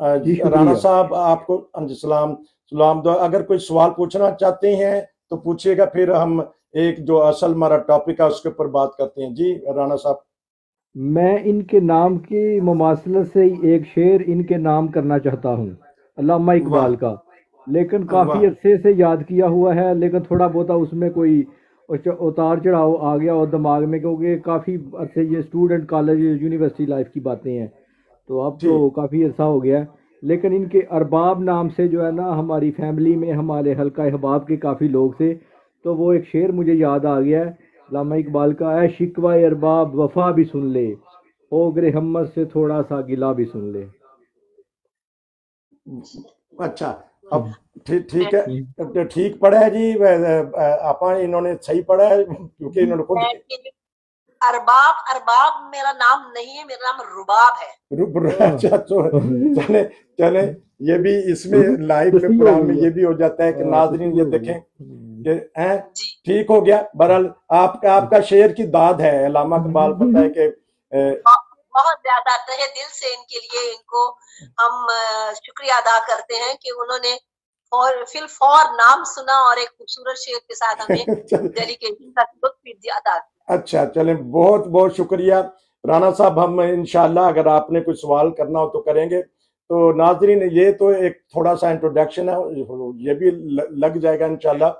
رانا صاحب آپ کو سلام سلام دو. اگر کوئی سوال پوچھنا چاہتے ہیں تو پوچھیے گا, پھر ہم ایک جو اصل ہمارا ٹاپک ہے اس کے اوپر بات کرتے ہیں. جی رانا صاحب. میں ان کے نام کی مماثلت سے ایک شعر ان کے نام کرنا چاہتا ہوں, علامہ اقبال کا, لیکن کافی عرصے سے یاد کیا ہوا ہے, لیکن تھوڑا بہت اس میں کوئی اتار چڑھاؤ آ گیا اور دماغ میں, کیونکہ کافی عرصے یہ اسٹوڈنٹ کالج یونیورسٹی لائف کی باتیں ہیں, تو اب تو کافی عرصہ ہو گیا ہے. لیکن ان کے ارباب نام سے جو ہے نا, ہماری فیملی میں ہمارے حلقہ احباب کے کافی لوگ تھے, تو وہ ایک شعر مجھے یاد آ گیا ہے علامہ اقبال کا, اے شکوہ ارباب وفا بھی سن لے, ہو گرے ہمت سے تھوڑا سا گلا بھی سن لے. اچھا, اب ٹھیک ہے, ٹھیک پڑھا ہے جی آپا, انہوں نے صحیح پڑھا ہے کیونکہ انہوں نے خود ارباب میرا نام نہیں ہے, میرا نام رباب ہے. اچھا چلیں یہ بھی اس میں لائیو میں پروگرام میں یہ بھی ہو جاتا ہے کہ ناظرین یہ دیکھیں کہ ٹھیک ہو گیا. بہرحال آپ کا شعر کی داد ہے علامہ اقبال, پتہ ہے کہ بہت زیادہ تہہ دل سے ان کے لیے, ان کو ہم شکریہ ادا کرتے ہیں کہ انہوں نے اور فی الفور نام سنا اور ایک خوبصورت شعر کے ساتھ ہمیں ڈیلیگیشن کا لطف بھی ادا کیا. اچھا چلیں, بہت بہت شکریہ رانا صاحب. ہم انشاءاللہ اگر آپ نے کوئی سوال کرنا ہو تو کریں گے. تو ناظرین یہ تو ایک تھوڑا سا انٹروڈکشن ہے, یہ بھی لگ جائے گا انشاءاللہ.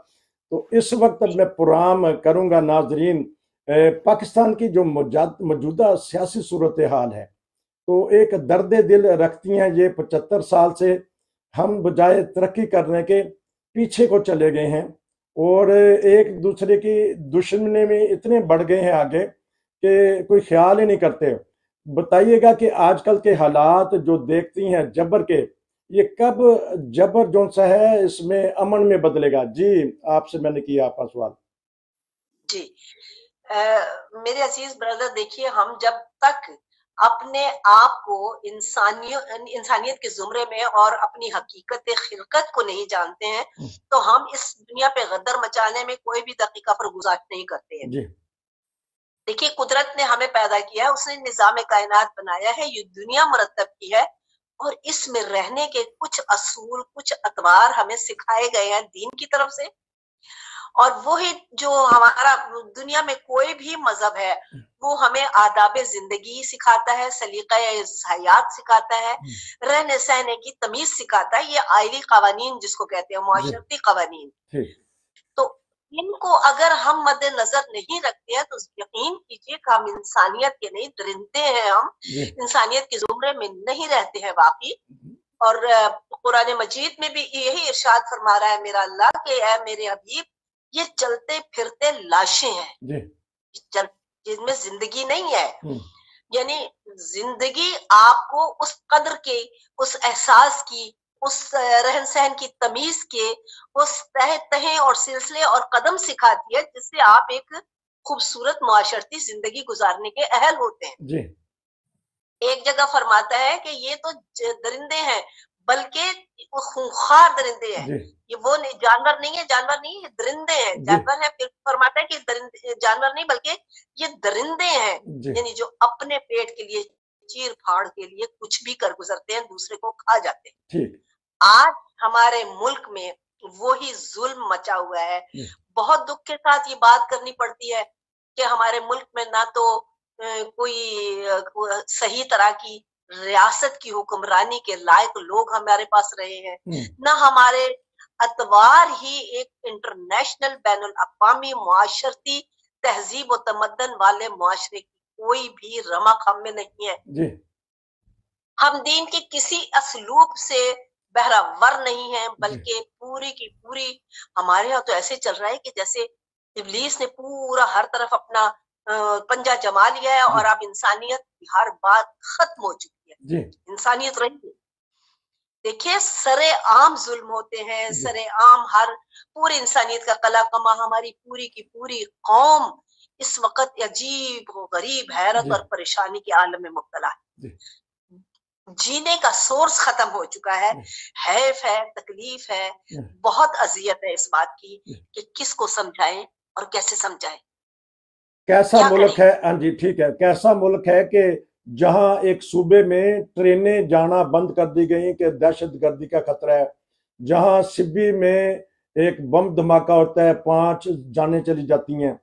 تو اس وقت میں پروگرام کروں گا ناظرین پاکستان کی جو موجودہ سیاسی صورتحال ہے, تو ایک درد دل رکھتی ہیں یہ 75 سال سے ہم بجائے ترقی کرنے کے پیچھے کو چلے گئے ہیں, اور ایک دوسرے کی دشمنی میں اتنے بڑھ گئے ہیں آگے کہ کوئی خیال ہی نہیں کرتے. بتائیے گا کہ آج کل کے حالات جو دیکھتی ہیں جبر کے, یہ کب جبر جو سا ہے اس میں امن میں بدلے گا؟ جی آپ سے میں نے کیا آپ کا سوال. جی میرے عزیز بردر, دیکھیے ہم جب تک اپنے آپ کو انسانیت کے زمرے میں اور اپنی حقیقت خلقت کو نہیں جانتے ہیں تو ہم اس دنیا پہ غدر مچانے میں کوئی بھی دقیقہ پر گزارش نہیں کرتے ہیں. دیکھیے قدرت نے ہمیں پیدا کیا ہے, اس نے نظام کائنات بنایا ہے, یہ دنیا مرتب کی ہے, اور اس میں رہنے کے کچھ اصول کچھ اطوار ہمیں سکھائے گئے ہیں دین کی طرف سے. اور وہی جو ہمارا دنیا میں کوئی بھی مذہب ہے وہ ہمیں آداب زندگی سکھاتا ہے, سلیقہ حیات سکھاتا ہے, رہنے سہنے کی تمیز سکھاتا ہے. یہ آئلی قوانین جس کو کہتے ہیں, معاشرتی قوانین, تو ان کو اگر ہم مد نظر نہیں رکھتے ہیں تو یقین کیجیے کہ ہم انسانیت کے نہیں درندے ہیں, ہم انسانیت کے زمرے میں نہیں رہتے ہیں واقعی. اور قرآن مجید میں بھی یہی ارشاد فرما رہا ہے میرا اللہ کہ اے میرے حبیب, یہ چلتے پھرتے لاشیں ہیں جن میں زندگی نہیں ہے. یعنی زندگی آپ کو اس قدر کے, اس احساس کی, اس رہن سہن کی تمیز کے, اس تہیں اور سلسلے اور قدم سکھاتی ہے جس سے آپ ایک خوبصورت معاشرتی زندگی گزارنے کے اہل ہوتے ہیں. ایک جگہ فرماتا ہے کہ یہ تو درندے ہیں بلکہ خونخوار درندے ہیں, یہ وہ جانور نہیں ہے, جانور نہیں, یہ درندے ہیں. جانور ہے, پھر فرماتا ہے کہ جانور نہیں بلکہ یہ درندے ہیں, یعنی جو اپنے پیٹ کے لیے چیر پھاڑ کے لیے کچھ بھی کر گزرتے ہیں, دوسرے کو کھا جاتے ہیں. آج ہمارے ملک میں وہی ظلم مچا ہوا ہے. بہت دکھ کے ساتھ یہ بات کرنی پڑتی ہے کہ ہمارے ملک میں نہ تو کوئی صحیح طرح کی ریاست کی حکمرانی کے لائق لوگ ہمارے پاس رہے ہیں, نہ ہمارے اتوار ہی ایک انٹرنیشنل بین الاقوامی معاشرتی تہذیب و تمدن والے معاشرے کی کوئی بھی رمق ہم میں نہیں ہے. ہم دین کے کسی اسلوب سے بہرہ نہیں ہیں, بلکہ پوری کی پوری ہمارے یہاں تو ایسے چل رہا ہے کہ جیسے ابلیس نے پورا ہر طرف اپنا پنجہ جما لیا ہے اور اب انسانیت کی ہر بات ختم ہو چکی ہے. انسانیت رہی ہے. دیکھیے سرے عام ظلم ہوتے ہیں, سرے عام ہر پوری انسانیت کا قلع کما ہماری پوری کی پوری قوم اس وقت عجیب و غریب حیرت اور پریشانی کے عالم میں مبتلا ہے. جینے کا سورس ختم ہو چکا ہے. حیف ہے, تکلیف ہے, بہت اذیت ہے اس بات کی کہ کس کو سمجھائیں اور کیسے سمجھائیں. کیسا ملک ہے, ہاں جی ٹھیک ہے, کیسا ملک ہے کہ جہاں ایک صوبے میں ٹرینیں جانا بند کر دی گئیں کہ دہشت گردی کا خطرہ ہے، جہاں سبی میں ایک بم دھماکہ ہوتا ہے 5 جانیں چلی جاتی ہیں۔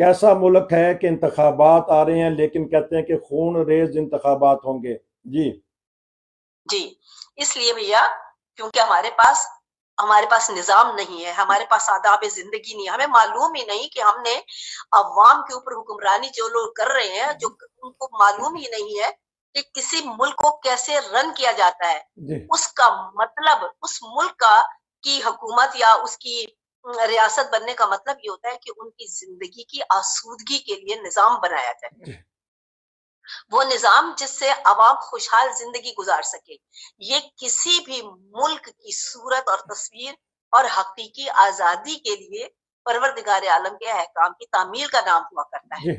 کیسا ملک ہے کہ انتخابات آ رہے ہیں لیکن کہتے ہیں کہ خون ریز انتخابات ہوں گے؟ جی اس لیے بھیا کیونکہ ہمارے پاس نظام نہیں ہے، ہمارے پاس آداب زندگی نہیں ہے، ہمیں معلوم ہی نہیں کہ ہم نے عوام کے اوپر حکمرانی جو لوگ کر رہے ہیں، جو ان کو معلوم ہی نہیں ہے کہ کسی ملک کو کیسے رن کیا جاتا ہے۔ اس کا مطلب اس ملک کی حکومت یا اس کی ریاست بننے کا مطلب یہ ہوتا ہے کہ ان کی زندگی کی آسودگی کے لیے نظام بنایا جائے، وہ نظام جس سے عوام خوشحال زندگی گزار سکے۔ یہ کسی بھی ملک کی صورت اور تصویر اور حقیقی آزادی کے لیے پروردگار عالم کے احکام کی تعمیل کا نام ہوا کرتا ہے۔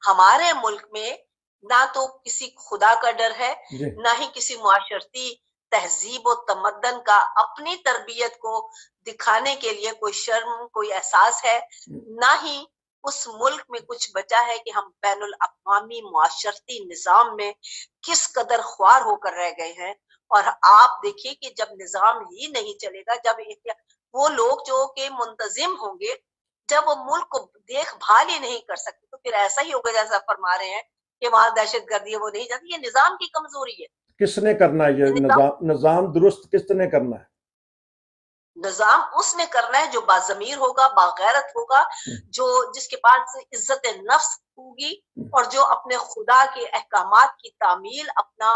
ہمارے ملک میں نہ تو کسی خدا کا ڈر ہے، نہ ہی کسی معاشرتی تہذیب و تمدن کا اپنی تربیت کو دکھانے کے لیے کوئی شرم، کوئی احساس ہے، نہ ہی اس ملک میں کچھ بچا ہے کہ ہم بین الاقوامی معاشرتی نظام میں کس قدر خوار ہو کر رہ گئے ہیں۔ اور آپ دیکھیے کہ جب نظام ہی نہیں چلے گا، جب وہ لوگ جو کہ منتظم ہوں گے، جب وہ ملک کو دیکھ بھال ہی نہیں کر سکتے تو پھر ایسا ہی ہوگا جیسا فرما رہے ہیں کہ وہاں دہشت گردی ہے وہ نہیں جاتی۔ یہ نظام کی کمزوری ہے۔ کس نے کرنا ہے یہ نظام درست کس نے کرنا ہے؟ نظام اس نے کرنا ہے جو باضمیر ہوگا، باغیرت ہوگا، جس کے پاس عزت نفس ہوگی اور جو اپنے خدا کے احکامات کی تعمیل اپنا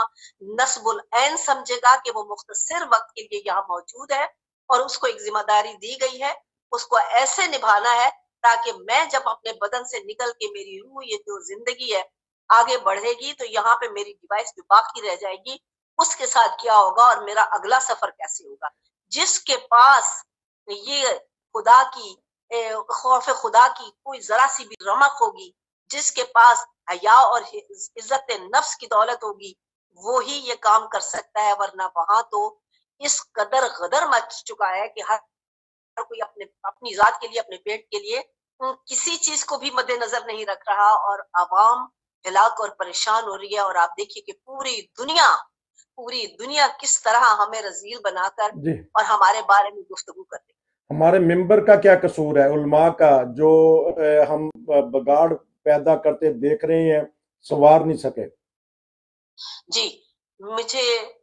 نصب العین سمجھے گا کہ وہ مختصر وقت کے لیے یہاں موجود ہے اور اس کو ایک ذمہ داری دی گئی ہے، اس کو ایسے نبھانا ہے تاکہ میں جب اپنے بدن سے نکل کے میری روح یہ جو زندگی ہے آگے بڑھے گی تو یہاں پہ میری ڈیوائس جو باقی رہ جائے گی اس کے ساتھ کیا ہوگا اور میرا اگلا سفر کیسے ہوگا۔ جس کے پاس یہ خدا کی خوف خدا کی کوئی ذرا سی بھی رمق ہوگی، جس کے پاس حیا اور عزت نفس کی دولت ہوگی، وہی یہ کام کر سکتا ہے، ورنہ وہاں تو اس قدر غدر مچ چکا ہے کہ ہر کوئی اپنی ذات کے لیے، اپنے پیٹ کے لیے کسی چیز کو بھی مد نظر نہیں رکھ رہا اور عوام ہلاک اور پریشان ہو رہی ہے۔ اور آپ دیکھیے کہ پوری دنیا کس طرح ہمیں رذیل بنا کر اور ہمارے بارے میں گفتگو کر رہی ہے۔ ہمارے ممبر کا کیا قصور ہے، علماء کا، جو ہم بگاڑ پیدا کرتے دیکھ رہے ہیں، سنوار نہیں سکے؟ جی مجھے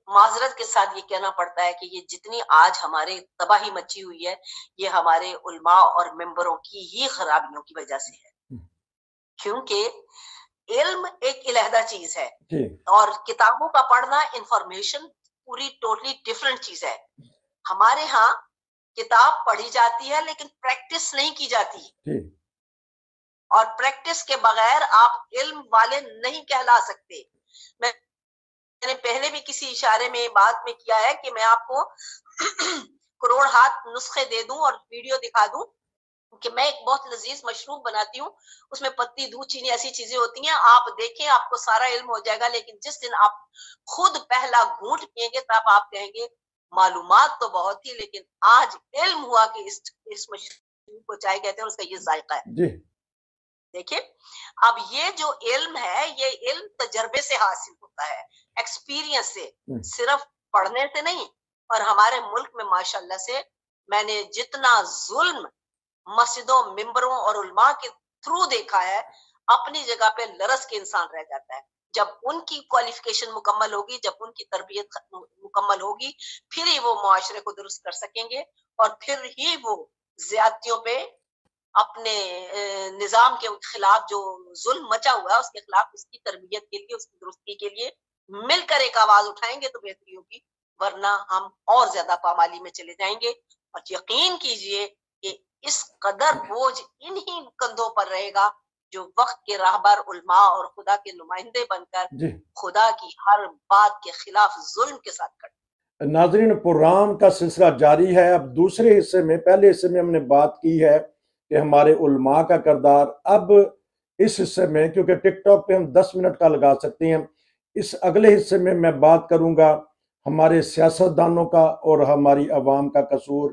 معذرت کے ساتھ یہ کہنا پڑتا ہے کہ یہ جتنی آج ہمارے تباہی مچی ہوئی ہے یہ ہمارے علماء اور ممبروں کی ہی خرابیوں کی وجہ سے ہے، کیونکہ علم ایک علیحدہ چیز ہے اور کتابوں کا پڑھنا انفارمیشن پوری ٹوٹلی ڈیفرنٹ چیز ہے۔ ہمارے ہاں کتاب پڑھی جاتی ہے لیکن پریکٹس نہیں کی جاتی، اور پریکٹس کے بغیر آپ علم والے نہیں کہلا سکتے۔ میں نے پہلے بھی کسی اشارے میں بات میں کیا ہے کہ میں آپ کو کروڑ ہاتھ نسخے دے دوں اور ویڈیو دکھا دوں کہ میں ایک بہت لذیذ مشروب بناتی ہوں، اس میں پتی، دودھ، چینی ایسی چیزیں ہوتی ہیں، آپ دیکھیں آپ کو سارا علم ہو جائے گا، لیکن جس دن آپ خود پہلا گھونٹ پیئیں گے تب آپ کہیں گے معلومات تو بہت تھی لیکن آج علم ہوا کہ اس مشروب کو چائے کہتے ہیں اور اس کا یہ ذائقہ ہے۔ دیکھیں اب یہ جو علم ہے یہ علم تجربے سے حاصل ہوتا ہے، ایکسپیرینس سے، صرف پڑھنے سے نہیں۔ اور ہمارے ملک میں ماشاءاللہ سے میں نے جتنا ظلم مسجدوں، ممبروں اور علماء کے تھرو دیکھا ہے، اپنی جگہ پہ لرز کے انسان رہ جاتا ہے۔ جب ان کی کوالیفیکیشن مکمل ہوگی، جب ان کی تربیت مکمل ہوگی، پھر ہی وہ معاشرے کو درست کر سکیں گے اور پھر ہی وہ زیادتیوں پہ اپنے نظام کے خلاف جو ظلم مچا ہوا ہے اس کے خلاف اس کی تربیت کے لیے، اس کی درستی کے لیے مل کر ایک آواز اٹھائیں گے تو بہتری ہوگی، ورنہ ہم اور زیادہ پامالی میں چلے جائیں گے۔ اور یقین کیجئے کہ اس قدر بوجھ انہی کندھوں پر رہے گا جو وقت کے راہبر، علماء اور خدا کے نمائندے بن کر خدا کی ہر بات کے خلاف ظلم کے ساتھ کھڑے۔ ناظرین، پروگرام کا سلسلہ جاری ہے۔ اب دوسرے حصے میں، پہلے حصے میں ہم نے بات کی ہے کہ ہمارے علماء کا کردار، اب اس حصے میں کیونکہ ٹک ٹاک پہ ہم 10 منٹ کا لگا سکتے ہیں، اس اگلے حصے میں میں بات کروں گا ہمارے سیاستدانوں کا اور ہماری عوام کا قصور۔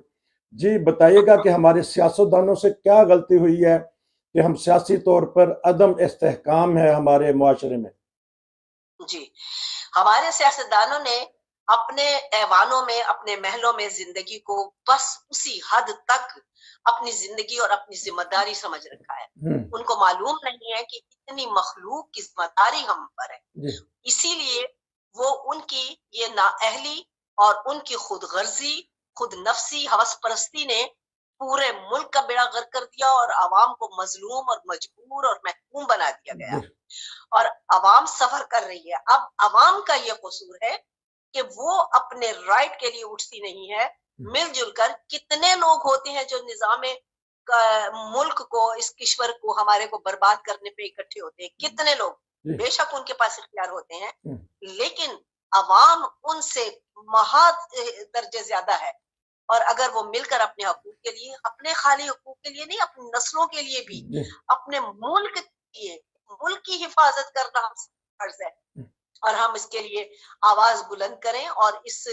جی بتائیے گا کہ ہمارے سیاستدانوں سے کیا غلطی ہوئی ہے کہ ہم سیاسی طور پر عدم استحکام ہے ہمارے معاشرے میں؟ جی، ہمارے سیاستدانوں نے اپنے ایوانوں میں، اپنے محلوں میں زندگی کو بس اسی حد تک اپنی زندگی اور اپنی ذمہ داری سمجھ رکھا ہے. ان کو معلوم نہیں ہے کہ اتنی مخلوق کی ذمہ داری ہم پر ہے. اسی لیے وہ ان کی یہ نااہلی اور ان کی خود غرضی، خود نفسی ہوس پرستی نے پورے ملک کا بیڑا غرق کر دیا اور عوام کو مظلوم اور مجبور اور محکوم بنا دیا گیا، اور عوام سفر کر رہی ہے. اب عوام کا یہ قصور ہے کہ وہ اپنے رائٹ کے لیے اٹھتی نہیں ہے. مل جل کر کتنے لوگ ہوتے ہیں جو نظام ملک کو، اس کشور کو، ہمارے کو برباد کرنے پہ اکٹھے ہوتے ہیں. کتنے لوگ، بے شک ان کے پاس اختیار ہوتے ہیں، لیکن عوام ان سے مہات درجے زیادہ ہے. اور اگر وہ مل کر اپنے حقوق کے لیے، اپنے خالی حقوق کے لیے نہیں، اپنی نسلوں کے لیے بھی، اپنے ملک کے لیے، ملک کی حفاظت کرنا ہم فرض ہے، اور ہم اس کے لیے آواز بلند کریں اور اس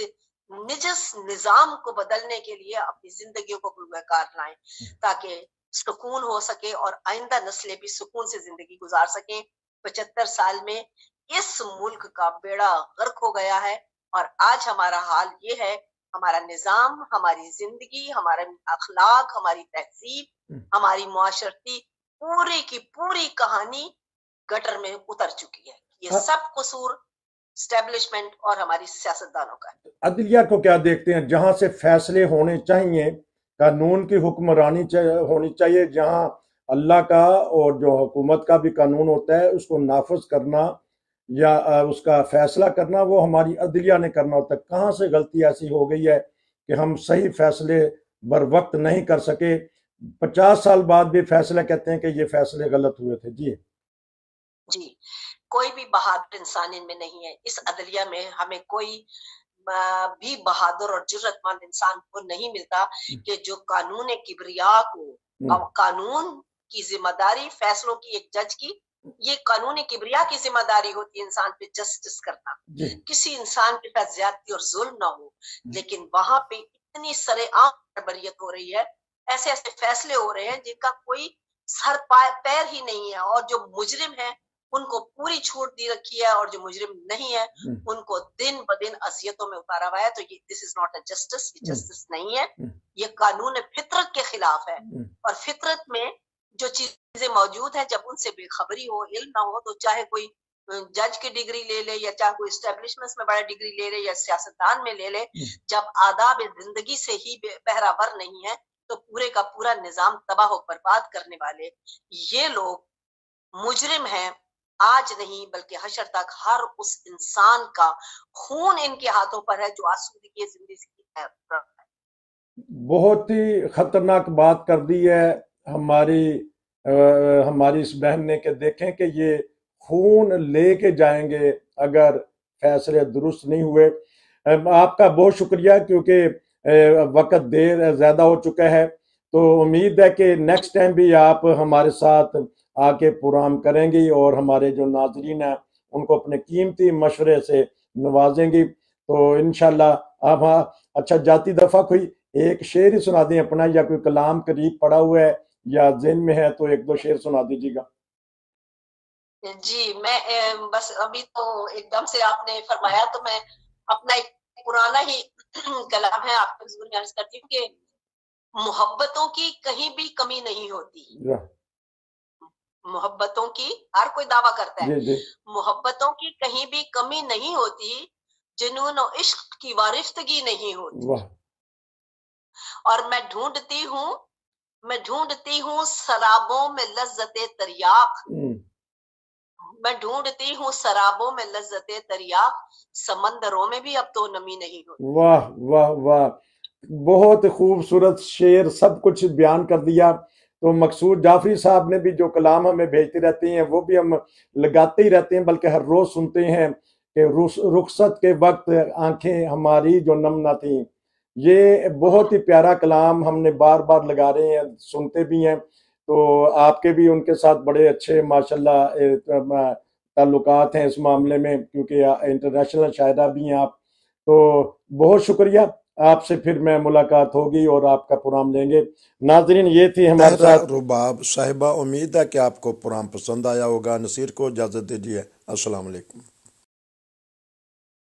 نجس نظام کو بدلنے کے لیے اپنی زندگیوں کو گلوے کار لائیں تاکہ سکون ہو سکے اور آئندہ نسلیں بھی سکون سے زندگی گزار سکیں. 75 سال میں اس ملک کا بیڑا غرق ہو گیا ہے، اور آج ہمارا حال یہ ہے، ہمارا نظام، ہماری زندگی، ہمارا اخلاق، ہماری تہذیب، ہماری معاشرتی پوری کی پوری کہانی گٹر میں اتر چکی ہے. یہ سب قصور اسٹیبلشمنٹ اور ہماری سیاستدانوں کا ہے. عدلیہ کو کیا دیکھتے ہیں؟ جہاں سے فیصلے ہونے چاہیے، قانون کی حکمرانی ہونی چاہیے، جہاں اللہ کا اور جو حکومت کا بھی قانون ہوتا ہے اس کو نافذ کرنا یا اس کا فیصلہ کرنا وہ ہماری عدلیہ نے کرنا ہوتا ہے. کہاں سے غلطی ایسی ہو گئی ہے کہ ہم صحیح فیصلے بر وقت نہیں کر سکے؟ 50 سال بعد بھی فیصلہ کہتے ہیں کہ یہ فیصلے غلط ہوئے تھے. جی، کوئی بھی بہادر انسان ان میں نہیں ہے. اس عدلیہ میں ہمیں کوئی بھی بہادر اور جرأت مند انسان کو نہیں ملتا کہ جو قانون کبریا کو، قانون کی ذمہ داری، فیصلوں کی ایک جج کی، یہ قانون کبریا کی ذمہ داری ہوتی ہے انسان پہ جسٹس کرنا، کسی انسان کے ساتھ زیادتی اور ظلم نہ ہو. لیکن وہاں پہ اتنی سرعام بربریت ہو رہی ہے، ایسے ایسے فیصلے ہو رہے ہیں جن کا کوئی سر پیر ہی نہیں ہے، اور جو مجرم ہیں ان کو پوری چھوٹ دی رکھی ہے، اور جو مجرم نہیں ہے ان کو دن بدن اذیتوں میں اتارا ہوا ہے. تو یہ دس از ناٹ اے جسٹس، یہ جسٹس نہیں ہے، یہ قانون فطرت کے خلاف ہے. اور فطرت میں جو چیزیں موجود ہیں جب ان سے بے خبری ہو، علم نہ ہو، تو چاہے کوئی جج کی ڈگری لے لے یا چاہے کوئی اسٹیبلشمنٹ میں بڑا ڈگری لے لے یا سیاستدان میں لے لے، جب آداب زندگی سے ہی بہرہ نہیں ہے تو پورے کا پورا نظام تباہ و برباد کرنے والے یہ لوگ مجرم ہیں. آج نہیں بلکہ حشر تک ہر اس انسان کا خون ان کے ہاتھوں پر ہے جو آسودگی زندگی ہے. بہت ہی خطرناک بات کر دی ہے ہماری اس بہن نے کہ دیکھیں کہ یہ خون لے کے جائیں گے اگر فیصلے درست نہیں ہوئے. آپ کا بہت شکریہ کیونکہ وقت دیر زیادہ ہو چکا ہے، تو امید ہے کہ نیکسٹ ٹائم بھی آپ ہمارے ساتھ آ کے پروگرام کریں گی اور ہمارے جو ناظرین ہیں ان کو اپنے قیمتی مشورے سے نوازیں گی. تو انشاءاللہ آپ اچھا جاتی دفعہ کوئی ایک شعر ہی سنا دیں اپنا، یا کوئی کلام قریب پڑا ہوا ہے یا ذہن میں ہے تو 1-2 شعر سنا دیجیے گا. جی، میں بس ابھی تو ایک دم سے آپ نے فرمایا تو میں اپنا ایک پرانا ہی کلام ہے آپ کو حضور میں عرض کرتی ہوں کہ محبتوں کی کہیں بھی کمی نہیں ہوتی. محبتوں کی، ہر کوئی دعویٰ کرتا ہے، محبتوں کی کہیں بھی کمی نہیں ہوتی، جنون و عشق کی وارفتگی نہیں ہوتی. اور میں ڈھونڈتی ہوں سرابوں میں لذت تریاق، میں ڈھونڈتی ہوں سرابوں میں لذت تریاق، سمندروں میں بھی اب تو نمی نہیں ہوتی. واہ واہ واہ، بہت خوبصورت شعر، سب کچھ بیان کر دیا. تو مقصود جعفری صاحب نے بھی جو کلام ہمیں بھیجتے رہتے ہیں وہ بھی ہم لگاتے ہی رہتے ہیں، بلکہ ہر روز سنتے ہیں کہ رخصت کے وقت آنکھیں ہماری جو نم نہ تھیں. یہ بہت ہی پیارا کلام ہم نے بار بار لگا رہے ہیں، سنتے بھی ہیں. تو آپ کے بھی ان کے ساتھ بڑے اچھے ماشاءاللہ تعلقات ہیں اس معاملے میں، کیونکہ انٹرنیشنل شاعرہ بھی ہیں آپ. تو بہت شکریہ، آپ سے پھر میں ملاقات ہوگی اور آپ کا پروگرام لیں گے. ناظرین یہ تھی ہمارے ساتھ رباب صاحبہ. امید ہے کہ آپ کو پروگرام پسند آیا ہوگا. نصیر کو اجازت دیجیے. السلام علیکم.